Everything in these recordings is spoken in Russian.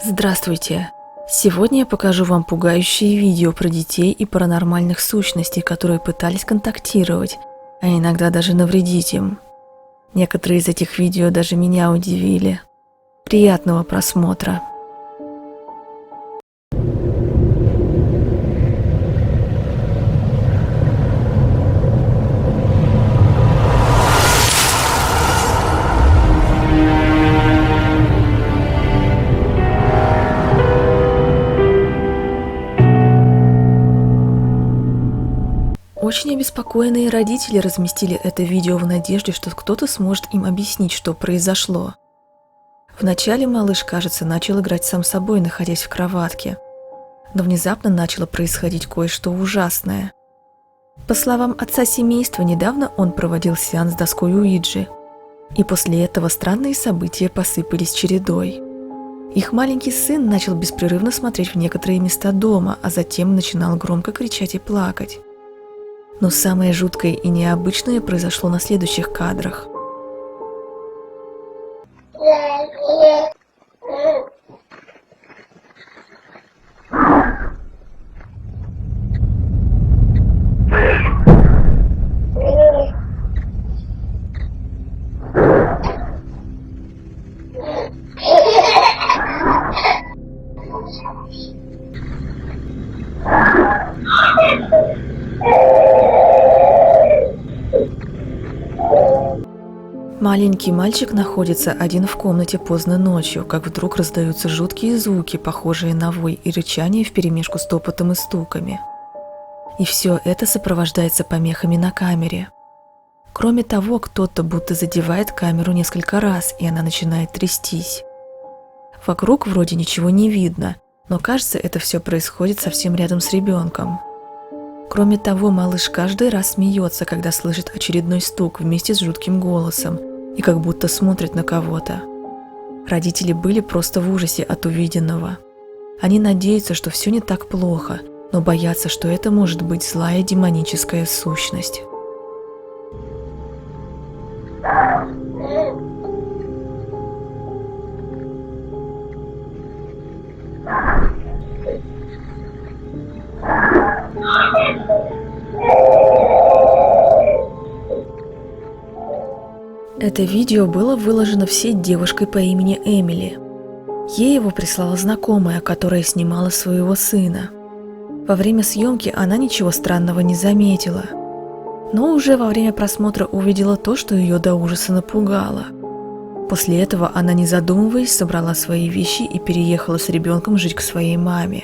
Здравствуйте! Сегодня я покажу вам пугающие видео про детей и паранормальных сущностей, которые пытались контактировать, а иногда даже навредить им. Некоторые из этих видео даже меня удивили. Приятного просмотра! Очень обеспокоенные родители разместили это видео в надежде, что кто-то сможет им объяснить, что произошло. Вначале малыш, кажется, начал играть сам собой, находясь в кроватке. Но внезапно начало происходить кое-что ужасное. По словам отца семейства, недавно он проводил сеанс с доской Уиджи. И после этого странные события посыпались чередой. Их маленький сын начал беспрерывно смотреть в некоторые места дома, а затем начинал громко кричать и плакать. Но самое жуткое и необычное произошло на следующих кадрах. Маленький мальчик находится один в комнате поздно ночью, как вдруг раздаются жуткие звуки, похожие на вой и рычание вперемешку с топотом и стуками. И все это сопровождается помехами на камере. Кроме того, кто-то будто задевает камеру несколько раз, и она начинает трястись. Вокруг вроде ничего не видно, но кажется, это все происходит совсем рядом с ребенком. Кроме того, малыш каждый раз смеется, когда слышит очередной стук вместе с жутким голосом и как будто смотрит на кого-то. Родители были просто в ужасе от увиденного. Они надеются, что все не так плохо, но боятся, что это может быть злая демоническая сущность. Это видео было выложено в сеть девушкой по имени Эмили. Ей его прислала знакомая, которая снимала своего сына. Во время съемки она ничего странного не заметила, но уже во время просмотра увидела то, что ее до ужаса напугало. После этого она, не задумываясь, собрала свои вещи и переехала с ребенком жить к своей маме.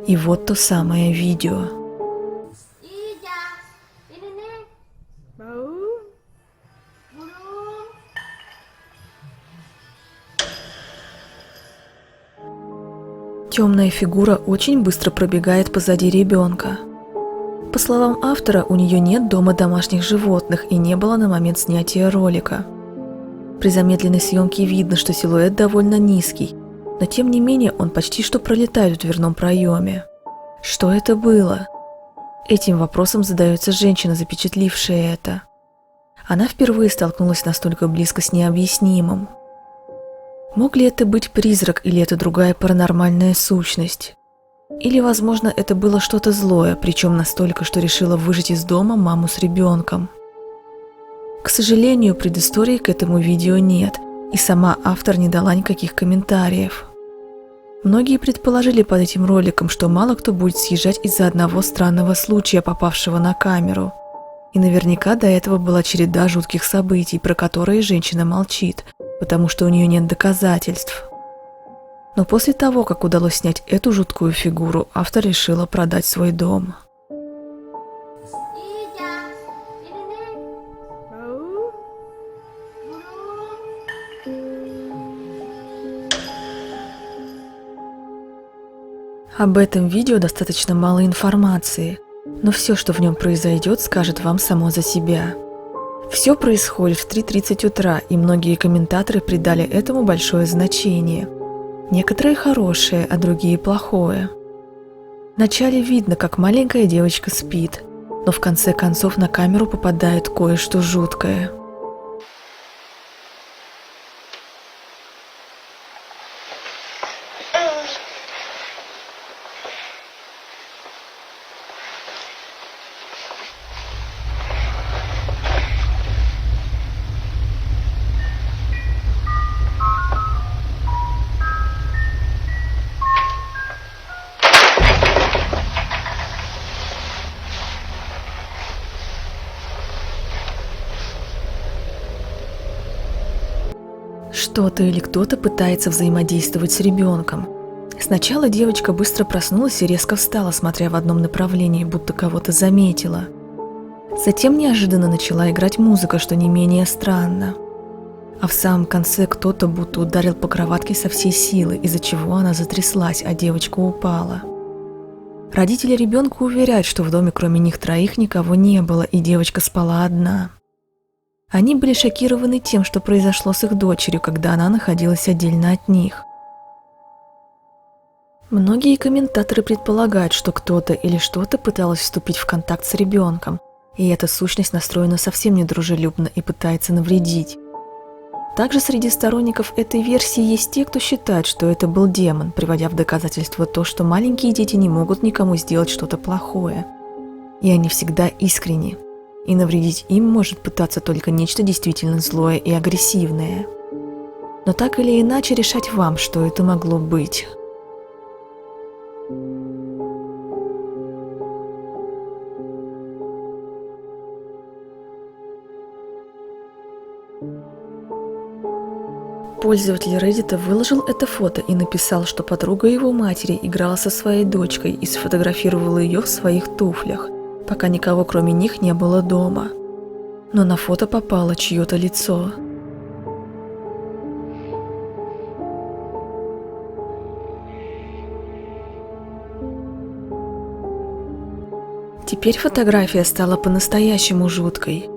И вот то самое видео. Темная фигура очень быстро пробегает позади ребенка. По словам автора, у нее нет дома домашних животных и не было на момент снятия ролика. При замедленной съемке видно, что силуэт довольно низкий, но тем не менее он почти что пролетает в дверном проеме. Что это было? Этим вопросом задается женщина, запечатлившая это. Она впервые столкнулась настолько близко с необъяснимым. Мог ли это быть призрак или это другая паранормальная сущность? Или, возможно, это было что-то злое, причем настолько, что решило выжить из дома маму с ребенком. К сожалению, предыстории к этому видео нет, и сама автор не дала никаких комментариев. Многие предположили под этим роликом, что мало кто будет съезжать из-за одного странного случая, попавшего на камеру. И наверняка до этого была череда жутких событий, про которые женщина молчит, потому что у нее нет доказательств. Но после того, как удалось снять эту жуткую фигуру, автор решила продать свой дом. Об этом видео достаточно мало информации, но все, что в нем произойдет, скажет вам само за себя. Все происходит в 3:30 утра, и многие комментаторы придали этому большое значение. Некоторые хорошее, а другие плохое. Вначале видно, как маленькая девочка спит, но в конце концов на камеру попадает кое-что жуткое. что-то или кто-то пытается взаимодействовать с ребенком. Сначала девочка быстро проснулась и резко встала, смотря в одном направлении, будто кого-то заметила. Затем неожиданно начала играть музыка, что не менее странно. А в самом конце кто-то будто ударил по кроватке со всей силы, из-за чего она затряслась, а девочка упала. Родители ребенка уверяют, что в доме кроме них троих никого не было, и девочка спала одна. Они были шокированы тем, что произошло с их дочерью, когда она находилась отдельно от них. Многие комментаторы предполагают, что кто-то или что-то пыталось вступить в контакт с ребенком, и эта сущность настроена совсем недружелюбно и пытается навредить. Также среди сторонников этой версии есть те, кто считает, что это был демон, приводя в доказательство то, что маленькие дети не могут никому сделать что-то плохое. И они всегда искренни, и навредить им может пытаться только нечто действительно злое и агрессивное. Но так или иначе решать вам, что это могло быть. Пользователь Reddit выложил это фото и написал, что подруга его матери играла со своей дочкой и сфотографировала ее в своих туфлях, пока никого кроме них не было дома. Но на фото попало чье-то лицо. Теперь фотография стала по-настоящему жуткой.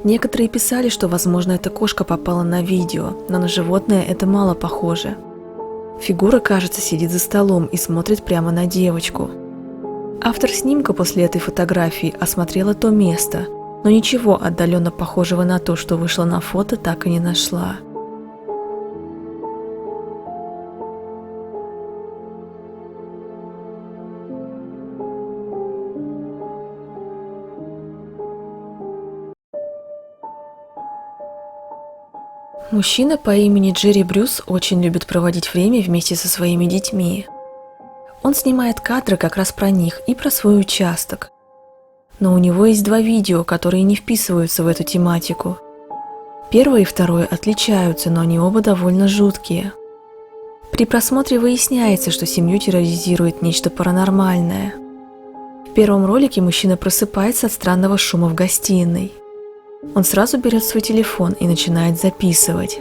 Некоторые писали, что, возможно, эта кошка попала на видео, но на животное это мало похоже. Фигура, кажется, сидит за столом и смотрит прямо на девочку. Автор снимка после этой фотографии осмотрела то место, но ничего отдаленно похожего на то, что вышло на фото, так и не нашла. Мужчина по имени Джерри Брюс очень любит проводить время вместе со своими детьми. Он снимает кадры как раз про них и про свой участок. Но у него есть два видео, которые не вписываются в эту тематику. Первое и второе отличаются, но они оба довольно жуткие. При просмотре выясняется, что семью терроризирует нечто паранормальное. В первом ролике мужчина просыпается от странного шума в гостиной. Он сразу берет свой телефон и начинает записывать.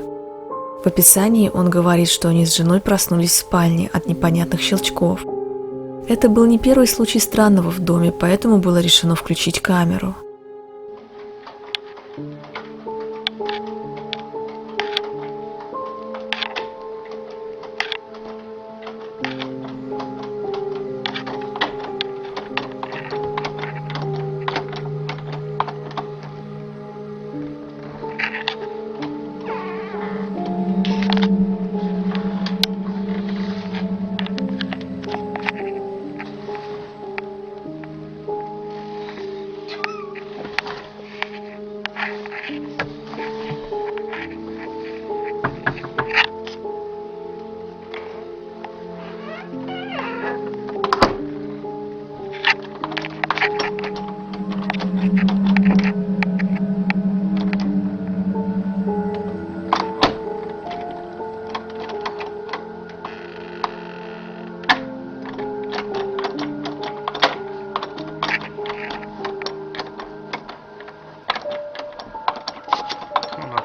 В описании он говорит, что они с женой проснулись в спальне от непонятных щелчков. Это был не первый случай странного в доме, поэтому было решено включить камеру.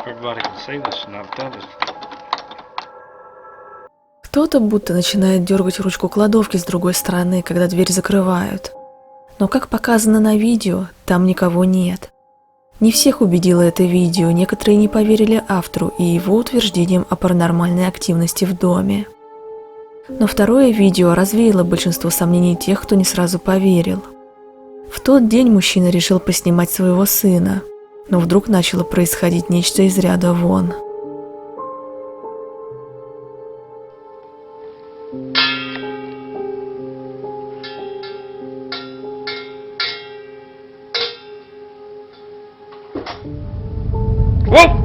Everybody can see this and I've done it. Кто-то будто начинает дергать ручку кладовки с другой стороны, когда дверь закрывают. Но, как показано на видео, там никого нет. Не всех убедило это видео, некоторые не поверили автору и его утверждениям о паранормальной активности в доме. Но второе видео развеяло большинство сомнений тех, кто не сразу поверил. В тот день мужчина решил поснимать своего сына, но вдруг начало происходить нечто из ряда вон. Whoa!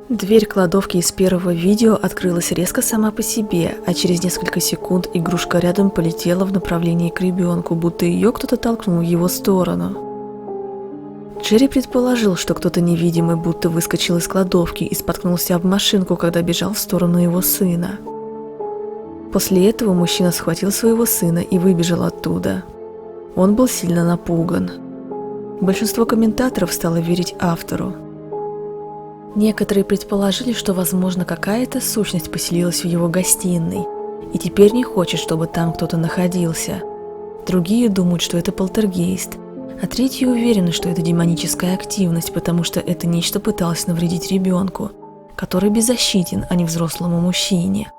Дверь кладовки из первого видео открылась резко сама по себе, а через несколько секунд игрушка рядом полетела в направлении к ребенку, будто ее кто-то толкнул в его сторону. Джерри предположил, что кто-то невидимый будто выскочил из кладовки и споткнулся об машинку, когда бежал в сторону его сына. После этого мужчина схватил своего сына и выбежал оттуда. Он был сильно напуган. Большинство комментаторов стало верить автору. Некоторые предположили, что, возможно, какая-то сущность поселилась в его гостиной и теперь не хочет, чтобы там кто-то находился. Другие думают, что это полтергейст, а третьи уверены, что это демоническая активность, потому что это нечто пыталось навредить ребенку, который беззащитен, а не взрослому мужчине.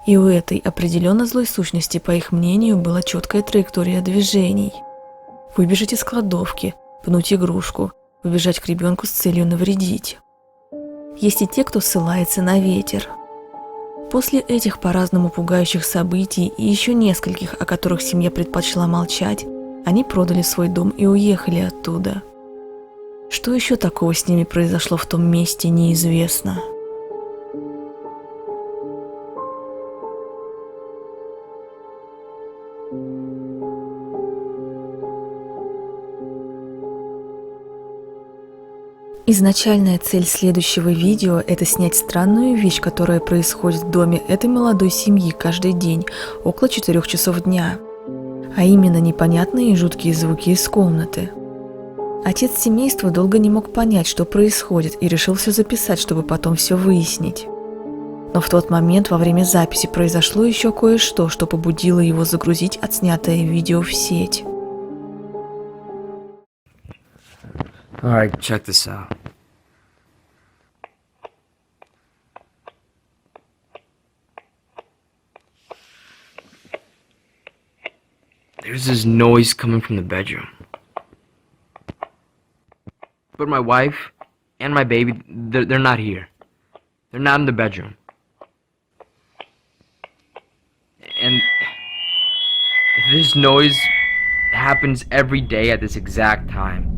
И у этой определенно злой сущности, по их мнению, была четкая траектория движений. Выбежать из кладовки, пнуть игрушку, убежать к ребенку с целью навредить. Есть и те, кто ссылается на ветер. После этих по-разному пугающих событий и еще нескольких, о которых семья предпочла молчать, они продали свой дом и уехали оттуда. Что еще такого с ними произошло в том месте, неизвестно. Изначальная цель следующего видео – это снять странную вещь, которая происходит в доме этой молодой семьи каждый день, около 4 часов дня. А именно непонятные и жуткие звуки из комнаты. Отец семейства долго не мог понять, что происходит, и решил все записать, чтобы потом все выяснить. Но в тот момент во время записи произошло еще кое-что, что побудило его загрузить отснятое видео в сеть. Alright, check this out. There's this noise coming from the bedroom. But my wife and my baby, they're not here. They're not in the bedroom. And this noise happens every day at this exact time.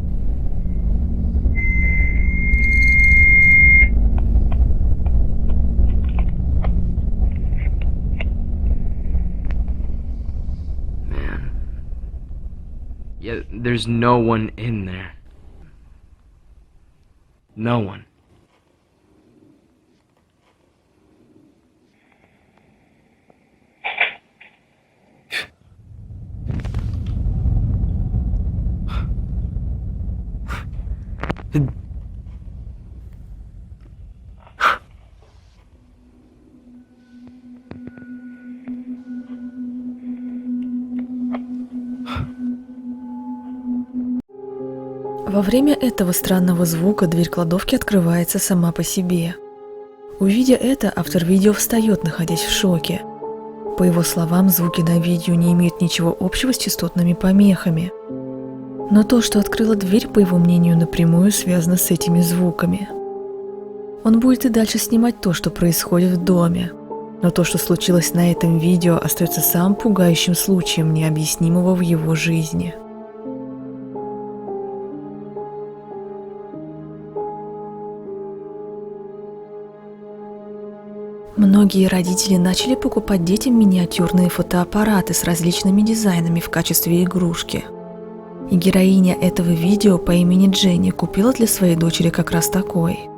Yeah, there's no one in there. No one. Во время этого странного звука дверь кладовки открывается сама по себе. Увидя это, автор видео встает, находясь в шоке. По его словам, звуки на видео не имеют ничего общего с частотными помехами. Но то, что открыла дверь, по его мнению, напрямую связано с этими звуками. Он будет и дальше снимать то, что происходит в доме. Но то, что случилось на этом видео, остается самым пугающим случаем, необъяснимого в его жизни. Многие родители начали покупать детям миниатюрные фотоаппараты с различными дизайнами в качестве игрушки. И героиня этого видео по имени Дженни купила для своей дочери как раз такой.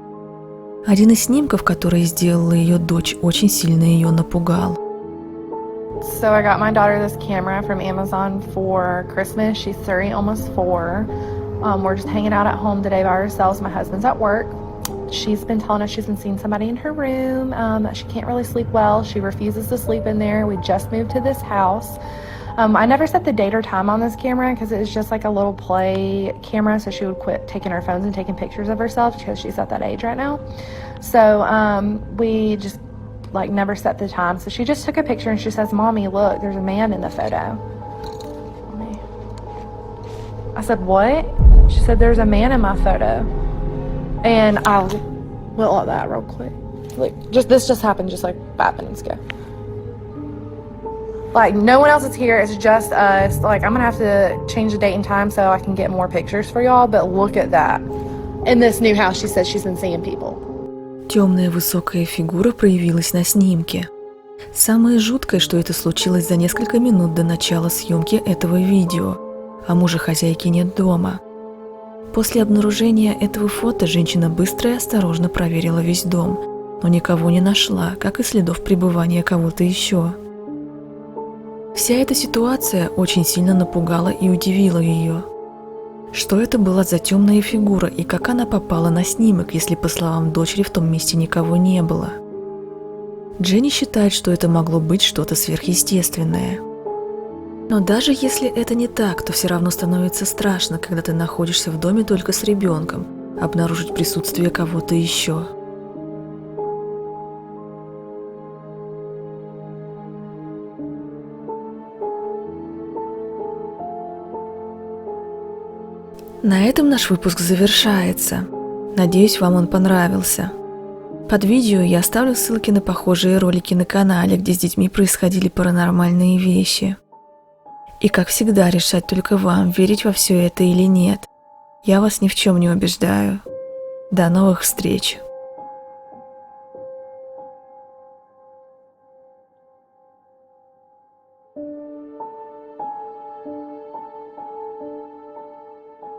Один из снимков, который сделала ее дочь, очень сильно ее напугал. So I got my daughter this camera from Amazon for Christmas. She's 3, almost 4. We're just hanging out at home today by ourselves. My husband's at work. She's been telling us she's been seeing somebody in her room, that she can't really sleep well. She refuses to sleep in there. We just moved to this house. I never set the date or time on this camera because it's just like a little play camera, so she would quit taking her phones and taking pictures of herself because she's at that age right now. So we just like never set the time. So she just took a picture and she says, "Mommy, look, there's a man in the photo." I said, "What?" She said, "There's a man in my photo." And I went like that real quick. Like, this just happened, just like 5 minutes ago. Like, no one else is here, it's just us. Like, I'm gonna have to change the date and time so I can get more pictures for y'all, but look at that. In this new house, she says she's been seeing people. Темная высокая фигура проявилась на снимке. Самое жуткое, что это случилось за несколько минут до начала съемки этого видео, а мужа хозяйки нет дома. После обнаружения этого фото женщина быстро и осторожно проверила весь дом, но никого не нашла, как и следов пребывания кого-то еще. Вся эта ситуация очень сильно напугала и удивила ее. Что это была за темная фигура и как она попала на снимок, если, по словам дочери, в том месте никого не было? Дженни считает, что это могло быть что-то сверхъестественное. Но даже если это не так, то все равно становится страшно, когда ты находишься в доме только с ребенком, обнаружить присутствие кого-то еще. На этом наш выпуск завершается. Надеюсь, вам он понравился. Под видео я оставлю ссылки на похожие ролики на канале, где с детьми происходили паранормальные вещи. И как всегда, решать только вам, верить во все это или нет. Я вас ни в чем не убеждаю. До новых встреч!